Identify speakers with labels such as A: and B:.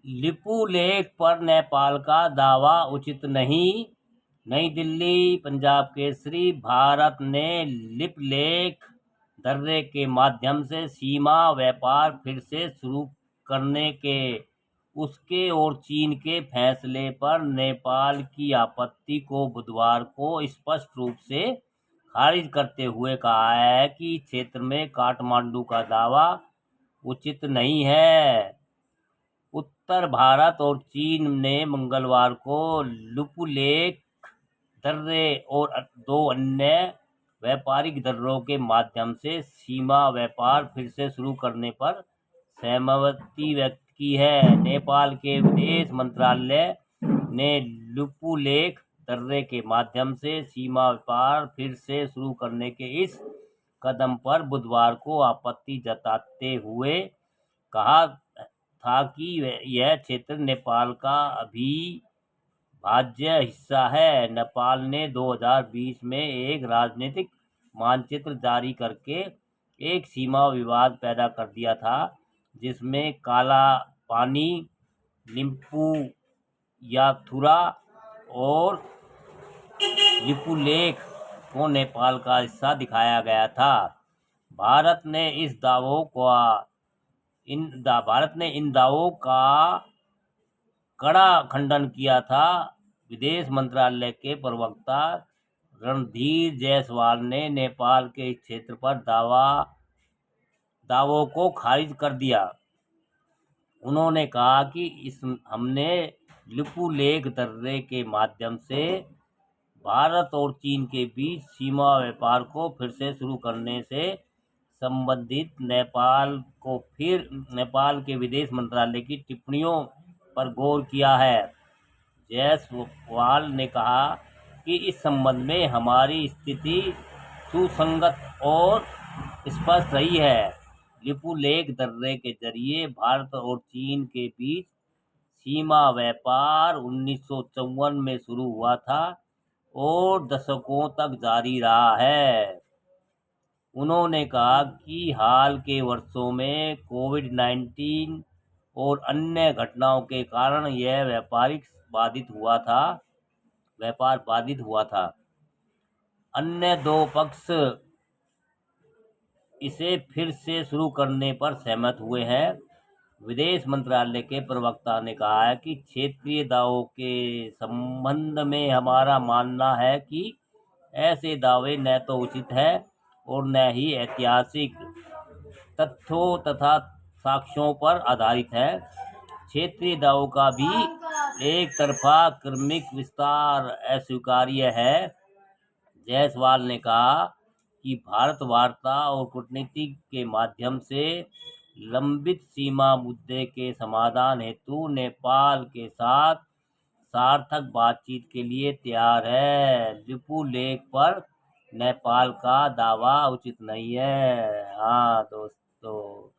A: लिपुलेख पर नेपाल का दावा उचित नहीं। नई दिल्ली, पंजाब केसरी। भारत ने लिपुलेख दर्रे के माध्यम से सीमा व्यापार फिर से शुरू करने के उसके और चीन के फैसले पर नेपाल की आपत्ति को बुधवार को स्पष्ट रूप से खारिज करते हुए कहा है कि क्षेत्र में काठमांडू का दावा उचित नहीं है। उत्तर भारत और चीन ने मंगलवार को लिपुलेख दर्रे और दो अन्य व्यापारिक दर्रों के माध्यम से सीमा व्यापार फिर से शुरू करने पर सहमति व्यक्त की है। नेपाल के विदेश मंत्रालय ने लिपुलेख दर्रे के माध्यम से सीमा व्यापार फिर से शुरू करने के इस कदम पर बुधवार को आपत्ति जताते हुए कहा था कि यह क्षेत्र नेपाल का अविभाज्य हिस्सा है। नेपाल ने 2020 में एक राजनीतिक मानचित्र जारी करके एक सीमा विवाद पैदा कर दिया था, जिसमें काला पानी, लिपुयाथुरा और लिपुलेख को नेपाल का हिस्सा दिखाया गया था। भारत ने इन दावों का कड़ा खंडन किया था। विदेश मंत्रालय के प्रवक्ता रणधीर जायसवाल ने नेपाल के इस क्षेत्र पर दावों को खारिज कर दिया। उन्होंने कहा कि हमने लिपुलेख दर्रे के माध्यम से भारत और चीन के बीच सीमा व्यापार को फिर से शुरू करने से संबंधित नेपाल के विदेश मंत्रालय की टिप्पणियों पर गौर किया है। जायसवाल ने कहा कि इस संबंध में हमारी स्थिति सुसंगत और स्पष्ट रही है। लिपुलेख दर्रे के जरिए भारत और चीन के बीच सीमा व्यापार 1954 में शुरू हुआ था और दशकों तक जारी रहा है। उन्होंने कहा कि हाल के वर्षों में कोविड-19 और अन्य घटनाओं के कारण यह व्यापार बाधित हुआ था। अन्य दो पक्ष इसे फिर से शुरू करने पर सहमत हुए हैं। विदेश मंत्रालय के प्रवक्ता ने कहा है कि क्षेत्रीय दावों के संबंध में हमारा मानना है कि ऐसे दावे न तो उचित है और न ही ऐतिहासिक तथ्यों तथा साक्ष्यों पर आधारित है। क्षेत्रीय दावों का भी एक तरफा क्रमिक विस्तार अस्वीकार्य है। जायसवाल ने कहा कि भारत वार्ता और कूटनीति के माध्यम से लंबित सीमा मुद्दे के समाधान हेतु नेपाल के साथ सार्थक बातचीत के लिए तैयार है। लिपुलेख पर नेपाल का दावा उचित नहीं है। हाँ दोस्तों।